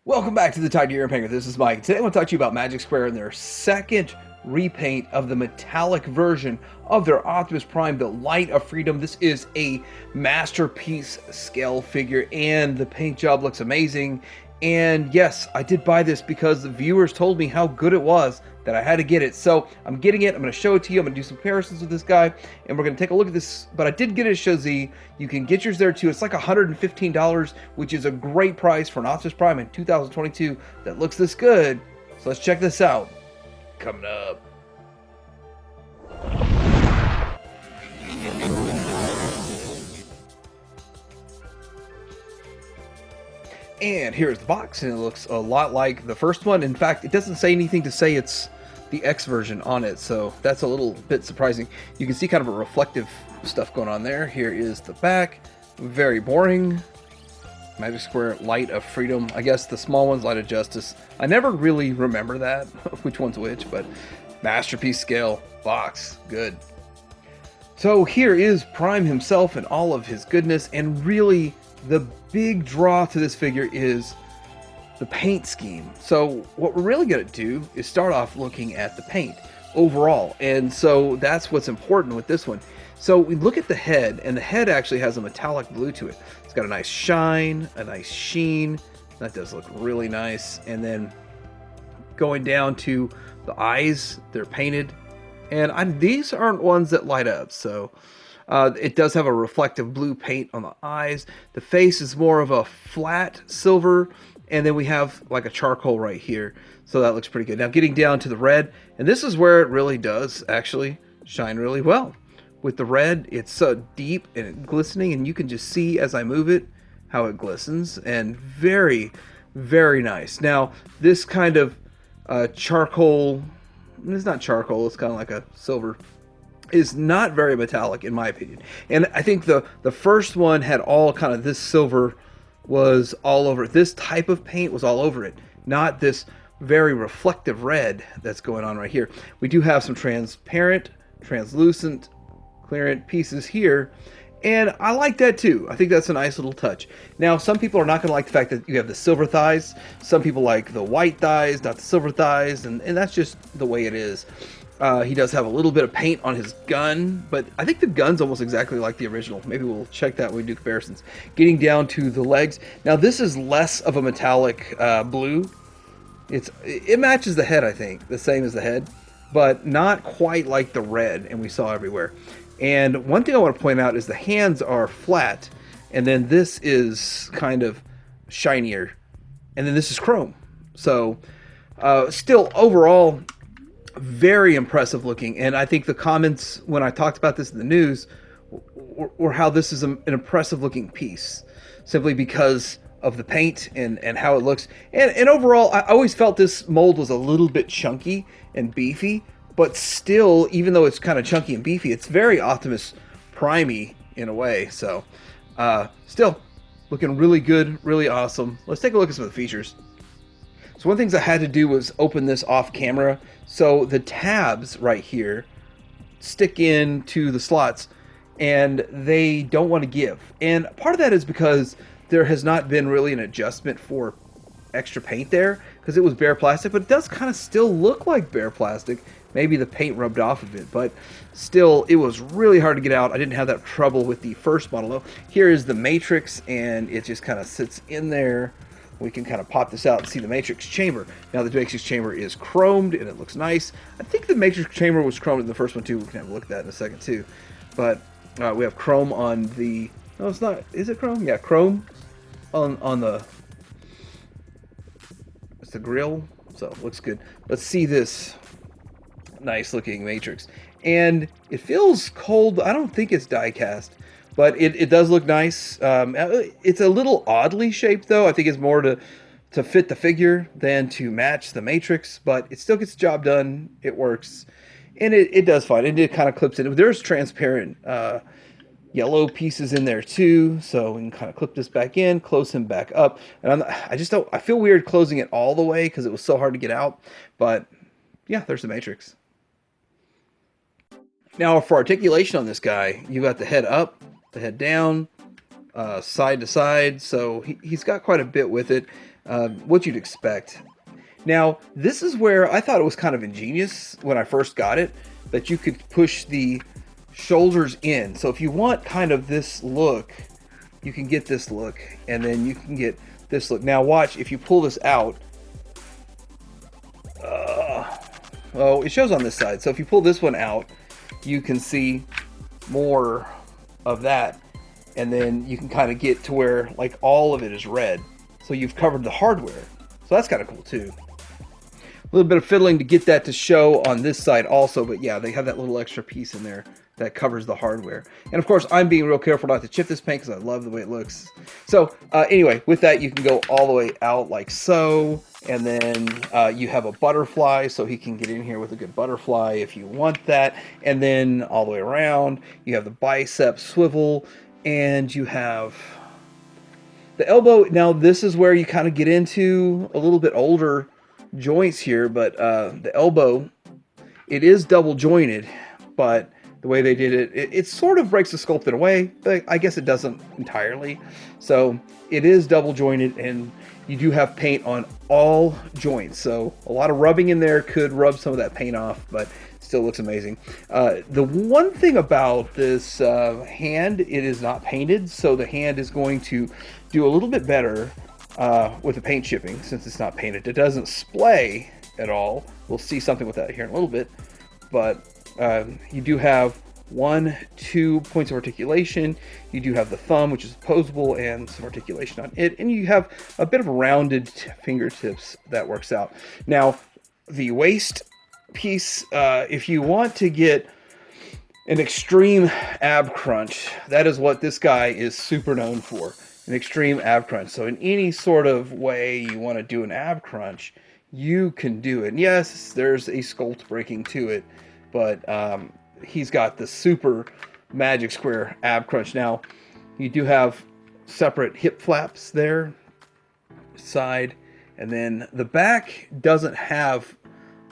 Welcome back to the Tide Gear Painter. This is Mike. Today I want to talk to you about Magic Square and their second repaint of the metallic version of their Optimus Prime, the Light of Freedom. This is a masterpiece scale figure and the paint job looks amazing. And yes, I did buy this because the viewers told me how good it was that I had to get it. So I'm getting it. I'm going to show it to you. I'm going to do some comparisons with this guy, and we're going to take a look at this. But I did get it at Show Z. You can get yours there too. It's like $115, which is a great price for an Optimus Prime in 2022 that looks this good. So let's check this out. Coming up. And here's the box, and it looks a lot like the first one. In fact, it doesn't say anything to say it's the X version on it, so that's a little bit surprising. You can see kind of a reflective stuff going on there. Here is the back. Very boring. Magic Square Light of Freedom. I guess the small one's Light of Justice. I never really remember that, which one's which, but masterpiece scale box. Good. So here is Prime himself and all of his goodness, and really the big draw to this figure is the paint scheme. So what we're really going to do is start off looking at the paint overall, and so that's what's important with this one. So we look at the head, and the head actually has a metallic blue to it. It's got a nice shine, a nice sheen. That does look really nice. And then going down to the eyes, they're painted, and these aren't ones that light up, so it does have a reflective blue paint on the eyes. The face is more of a flat silver, and then we have like a charcoal right here, so that looks pretty good. Now getting down to the red, and this is where it really does actually shine really well. With the red, it's so deep and glistening, and you can just see as I move it how it glistens, and very, very nice. Now this kind of charcoal, it's not charcoal, it's kind of like a silver, is not very metallic in my opinion. And I think the first one had all kind of this silver was all over it. This type of paint was all over it, not this very reflective red that's going on right here. We do have some transparent, translucent, clearant pieces here, and I like that too. I think that's a nice little touch. Now, some people are not going to like the fact that you have the silver thighs. Some people like the white thighs, not the silver thighs, and that's just the way it is. He does have a little bit of paint on his gun, but I think the gun's almost exactly like the original. Maybe we'll check that when we do comparisons. Getting down to the legs. Now, this is less of a metallic blue. It matches the head, I think, the same as the head, but not quite like the red and we saw everywhere. And one thing I want to point out is the hands are flat, and then this is kind of shinier, and then this is chrome. So still overall very impressive looking, and I think the comments when I talked about this in the news were how this is an impressive looking piece, simply because of the paint and how it looks. And overall, I always felt this mold was a little bit chunky and beefy, but still, even though it's kind of chunky and beefy, it's very Optimus Prime-y in a way. So still looking really good, really awesome. Let's take a look at some of the features. So one of the things I had to do was open this off camera. So the tabs right here stick into the slots, and they don't want to give. And part of that is because there has not been really an adjustment for extra paint there, because it was bare plastic, but it does kind of still look like bare plastic. Maybe the paint rubbed off of it, but still, it was really hard to get out. I didn't have that trouble with the first model though. Here is the Matrix, and it just kind of sits in there. We can kind of pop this out and see the Matrix chamber. Now the Matrix chamber is chromed, and it looks nice. I think the Matrix chamber was chromed in the first one too. We can have a look at that in a second too. But we have chrome on the, no, it's not, is it chrome? Yeah, chrome on the, it's the grill, so it looks good. Let's see this nice looking Matrix, and it feels cold. I don't think it's die cast, but it does look nice. It's a little oddly shaped though. I think it's more to fit the figure than to match the Matrix, but it still gets the job done. It works, and it does fine, and it kind of clips in. There's transparent yellow pieces in there too, so we can kind of clip this back in, close him back up. And I feel weird closing it all the way because it was so hard to get out, but yeah, there's the Matrix. Now for articulation on this guy, you got the head up, the head down, side to side, so he's got quite a bit with it, what you'd expect. Now, this is where I thought it was kind of ingenious when I first got it, that you could push the shoulders in. So if you want kind of this look, you can get this look, and then you can get this look. Now watch, if you pull this out, oh, it shows on this side. So if you pull this one out, you can see more of that, and then you can kind of get to where like all of it is red. So you've covered the hardware. So that's kind of cool too. A little bit of fiddling to get that to show on this side also, but yeah, they have that little extra piece in there that covers the hardware. And of course, I'm being real careful not to chip this paint because I love the way it looks. So anyway, with that, you can go all the way out like so, and then you have a butterfly, so he can get in here with a good butterfly if you want that. And then all the way around, you have the bicep swivel, and you have the elbow. Now, this is where you kind of get into a little bit older joints here, but the elbow, it is double jointed, but the way they did it, it sort of breaks the sculpt in a way, but I guess it doesn't entirely. So it is double jointed, and you do have paint on all joints. So a lot of rubbing in there could rub some of that paint off, but still looks amazing. The one thing about this hand, it is not painted, so the hand is going to do a little bit better with the paint chipping since it's not painted. It doesn't splay at all. We'll see something with that here in a little bit, but you do have 1-2 points of articulation. You do have the thumb, which is opposable, and some articulation on it, and you have a bit of rounded fingertips that works out. Now, the waist piece, if you want to get an extreme ab crunch, that is what this guy is super known for, an extreme ab crunch. So in any sort of way you want to do an ab crunch, you can do it. And yes, there's a sculpt breaking to it, but he's got the super magic square ab crunch. Now, you do have separate hip flaps there, side, and then the back doesn't have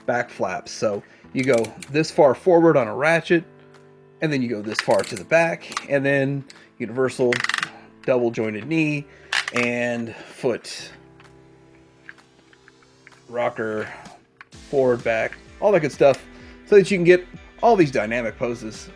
back flaps. So you go this far forward on a ratchet, and then you go this far to the back, and then universal double jointed knee and foot rocker, forward, back, all that good stuff, so that you can get all these dynamic poses.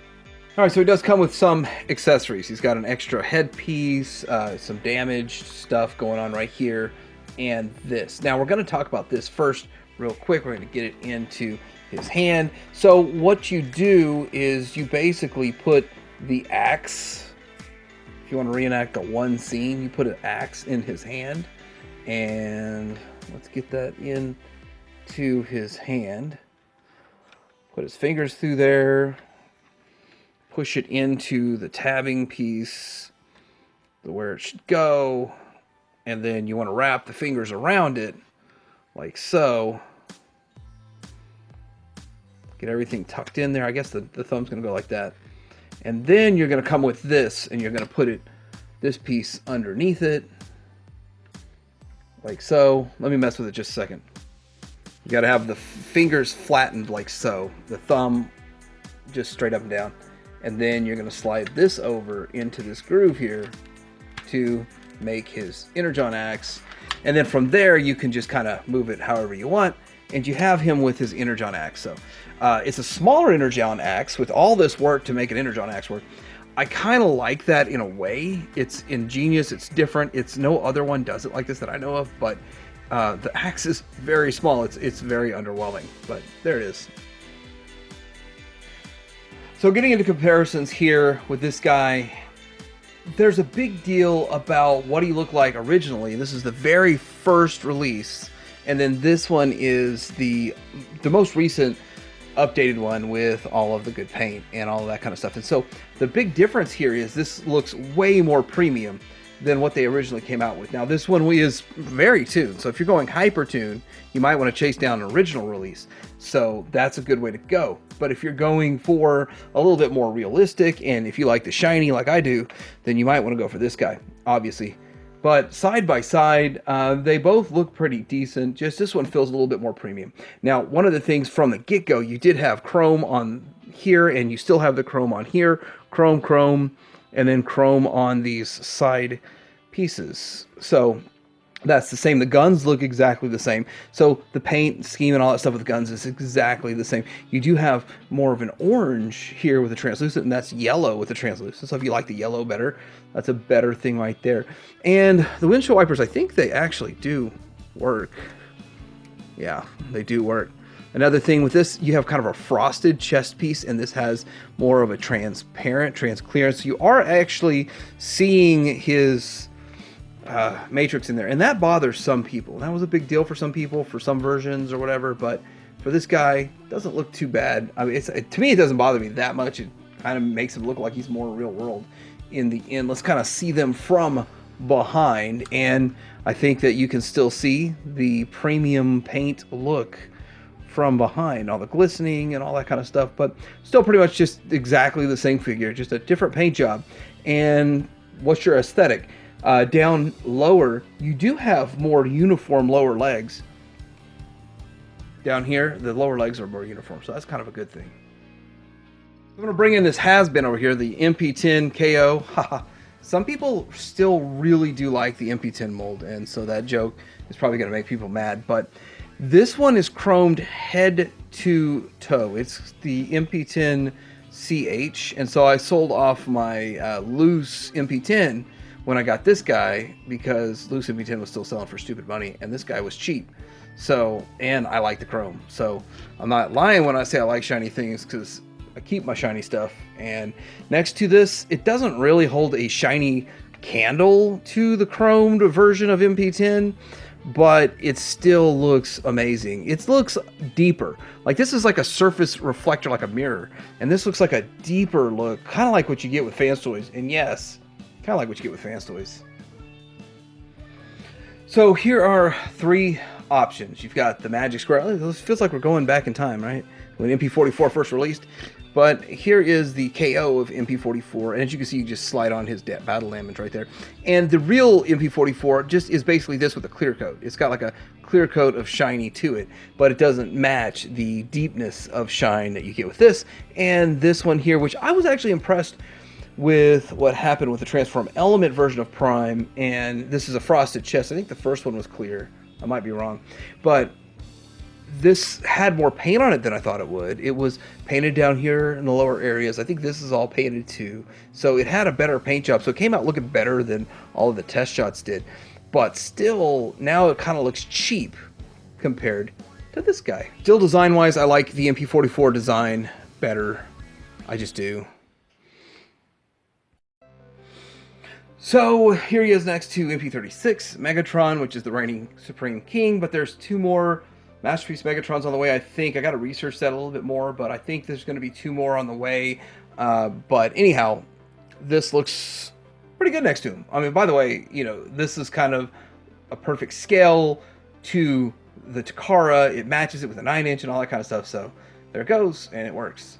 All right, so it does come with some accessories. He's got an extra headpiece, some damaged stuff going on right here, and this. Now we're going to talk about this first real quick. We're going to get it into his hand. So what you do is you basically put the axe, if you want to reenact a one scene, you put an axe in his hand, and let's get that in to his hand. Put his fingers through there, push it into the tabbing piece, where it should go, and then you want to wrap the fingers around it, like so. Get everything tucked in there. I guess the thumb's going to go like that. And then you're going to come with this, and you're going to put this piece underneath it, like so. Let me mess with it just a second. You got to have the fingers flattened like so. The thumb just straight up and down. And then you're going to slide this over into this groove here to make his Energon axe. And then from there, you can just kind of move it however you want. And you have him with his Energon axe. So it's a smaller Energon axe with all this work to make an Energon axe work. I kind of like that in a way. It's ingenious. It's different. It's no other one does it like this that I know of. But the axe is very small. It's very underwhelming. But there it is. So getting into comparisons here with this guy, there's a big deal about what he looked like originally. This is the very first release, and then this one is the most recent updated one with all of the good paint and all of that kind of stuff. And so the big difference here is this looks way more premium than what they originally came out with. Now this one is very tuned, so if you're going hyper tune, you might want to chase down an original release. So that's a good way to go. But if you're going for a little bit more realistic, and if you like the shiny like I do, then you might want to go for this guy, obviously. But side by side, they both look pretty decent. Just this one feels a little bit more premium. Now, one of the things from the get-go, you did have chrome on here, and you still have the chrome on here. Chrome, and then chrome on these side pieces. So that's the same. The guns look exactly the same. So the paint scheme and all that stuff with the guns is exactly the same. You do have more of an orange here with the translucent, and that's yellow with the translucent. So if you like the yellow better, that's a better thing right there. And the windshield wipers, I think they actually do work. Yeah, they do work. Another thing with this, you have kind of a frosted chest piece, and this has more of a transparent, transclearance. So you are actually seeing his matrix in there, and that bothers some people. That was a big deal for some people, for some versions or whatever, but for this guy, it doesn't look too bad. I mean, to me, it doesn't bother me that much. It kind of makes him look like he's more real world in the end. Let's kind of see them from behind, and I think that you can still see the premium paint look from behind, all the glistening and all that kind of stuff, but still pretty much just exactly the same figure, just a different paint job. And what's your aesthetic? Down lower, you do have more uniform lower legs. Down here, the lower legs are more uniform, so that's kind of a good thing. I'm going to bring in this has-been over here, the MP10 KO. Some people still really do like the MP10 mold, and so that joke is probably going to make people mad, but this one is chromed head to toe. It's the MP10 CH, and so I sold off my loose MP10 when I got this guy, because loose MP10 was still selling for stupid money, and this guy was cheap. So, and I like the chrome. So I'm not lying when I say I like shiny things, because I keep my shiny stuff. And next to this, it doesn't really hold a shiny candle to the chromed version of MP10, but it still looks amazing. It looks deeper. Like this is like a surface reflector, like a mirror. And this looks like a deeper look, kind of like what you get with Fans Toys. And yes, kind of like what you get with Fans Toys. So here are three options. You've got the Magic Square. This feels like we're going back in time, right? When MP44 first released. But here is the KO of MP44, and as you can see, you just slide on his battle damage right there. And the real MP44 just is basically this with a clear coat. It's got like a clear coat of shiny to it, but it doesn't match the deepness of shine that you get with this. And this one here, which I was actually impressed with what happened with the Transform Element version of Prime, and this is a frosted chest. I think the first one was clear. I might be wrong, but this had more paint on it than I thought it would. It was painted down here in the lower areas. I think this is all painted too. So it had a better paint job. So it came out looking better than all of the test shots did. But still, now it kind of looks cheap compared to this guy. Still design-wise, I like the MP44 design better. I just do. So here he is next to MP36 Megatron, which is the reigning Supreme King. But there's two more Masterpiece Megatrons on the way, I think. I got to research that a little bit more, but I think there's going to be two more on the way. But anyhow, this looks pretty good next to him. I mean, by the way, you know, this is kind of a perfect scale to the Takara. It matches it with a 9-inch and all that kind of stuff. So there it goes, and it works.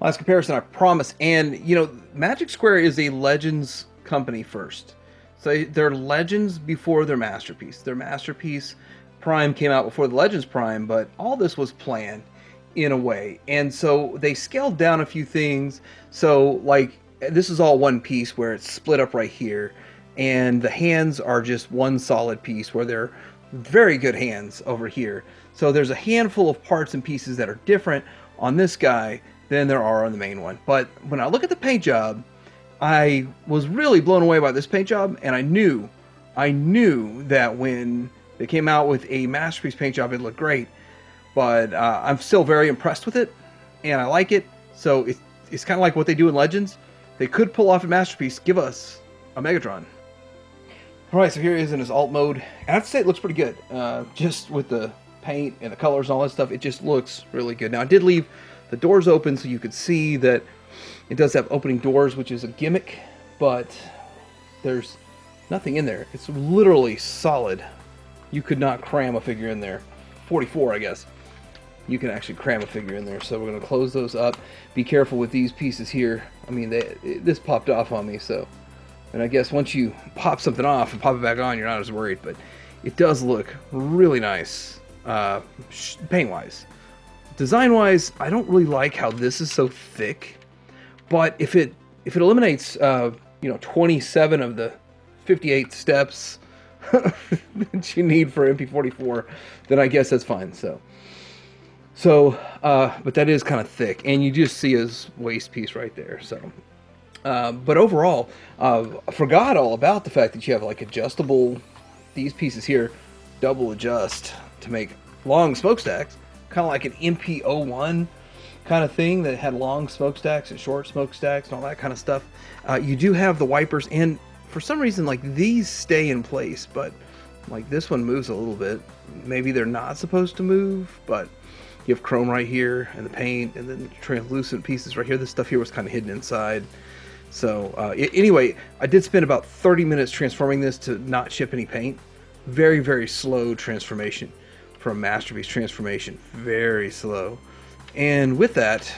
Last comparison, I promise. And, you know, Magic Square is a Legends company first. So they're Legends before their Masterpiece. Their Masterpiece Prime came out before the Legends Prime, but all this was planned in a way. And so they scaled down a few things. So like this is all one piece where it's split up right here, and the hands are just one solid piece where they're very good hands over here. So there's a handful of parts and pieces that are different on this guy than there are on the main one. But when I look at the paint job, I was really blown away by this paint job, and I knew that when they came out with a Masterpiece paint job, it looked great, but I'm still very impressed with it, and I like it. So it's kind of like what they do in Legends. They could pull off a Masterpiece, give us a Megatron. Alright, so here he is in his alt mode. I have to say it looks pretty good. Just with the paint and the colors and all that stuff, it just looks really good. Now, I did leave the doors open so you could see that it does have opening doors, which is a gimmick, but there's nothing in there. It's literally solid. You could not cram a figure in there. 44, I guess. You can actually cram a figure in there. So we're going to close those up. Be careful with these pieces here. I mean, this popped off on me, so. And I guess once you pop something off and pop it back on, you're not as worried. But it does look really nice, paint-wise. Design-wise, I don't really like how this is so thick. But if it if it eliminates, 27 of the 58 steps that you need for MP44, then I guess that's fine. But that is kind of thick, and you just see his waist piece right there. So, but overall, I forgot all about the fact that you have like adjustable, these pieces here, double adjust to make long smokestacks, kind of like an MP-01 kind of thing that had long smokestacks and short smokestacks and all that kind of stuff. You do have the wipers, and for some reason, like these stay in place, but like this one moves a little bit. Maybe they're not supposed to move, but you have chrome right here and the paint, and then the translucent pieces right here. This stuff here was kind of hidden inside. So anyway, I did spend about 30 minutes transforming this to not chip any paint. Very, very slow transformation for a Masterpiece transformation. Very slow. And with that,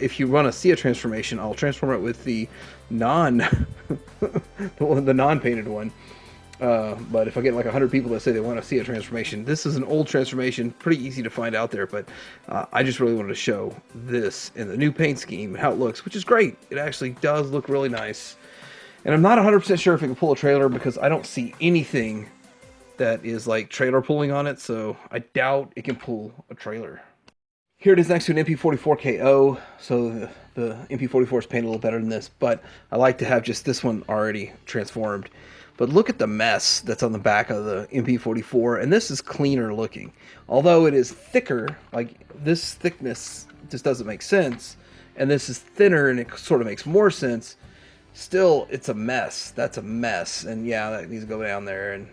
if you run a SIA transformation, I'll transform it with the the non-painted one. But if I get like 100 people that say they want to see a transformation, this is an old transformation, pretty easy to find out there, but I just really wanted to show this in the new paint scheme, how it looks, which is great. It actually does look really nice. And I'm not 100% sure if it can pull a trailer, because I don't see anything that is like trailer pulling on it, so I doubt it can pull a trailer. Here it is next to an MP44KO, so the MP44 is painted a little better than this, but I like to have just this one already transformed. But look at the mess that's on the back of the MP44, and this is cleaner looking. Although it is thicker, like this thickness just doesn't make sense, and this is thinner and it sort of makes more sense, still it's a mess. That's a mess, and yeah, that needs to go down there, and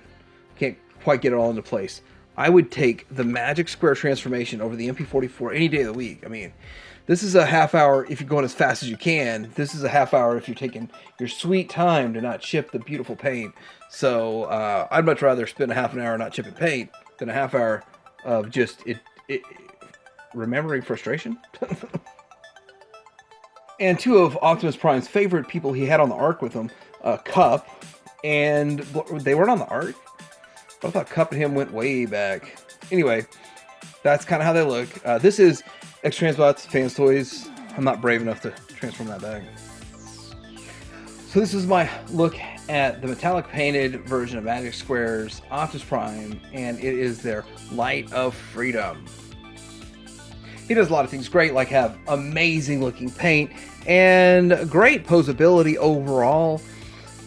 can't quite get it all into place. I would take the Magic Square transformation over the MP44 any day of the week. I mean, this is a half hour if you're going as fast as you can. This is a half hour if you're taking your sweet time to not chip the beautiful paint. So I'd much rather spend a half an hour not chipping paint than a half hour of just remembering frustration. And two of Optimus Prime's favorite people he had on the Ark with him, Cup, and they weren't on the Ark? I thought Cup and him went way back. Anyway, that's kind of how they look. This is X-Transbots Fans Toys. I'm not brave enough to transform that bag. So this is my look at the metallic painted version of Magic Square's Optimus Prime, and it is their Light of Freedom. He does a lot of things great, like have amazing looking paint and great posability overall.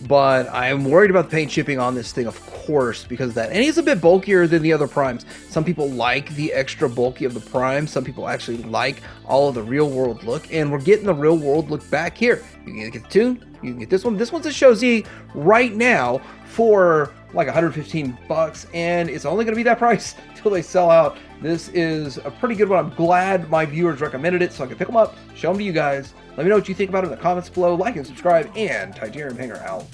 But I'm worried about the paint chipping on this thing, of course, because of that. And he's a bit bulkier than the other Primes. Some people like the extra bulky of the Prime. Some people actually like all of the real-world look. And we're getting the real-world look back here. You can get the Toon. You can get this one. This one's a Show Z right now for like 115 bucks. And it's only going to be that price until they sell out. This is a pretty good one. I'm glad my viewers recommended it so I can pick them up, show them to you guys. Let me know what you think about it in the comments below. Like and subscribe, and Titanium Hanger out.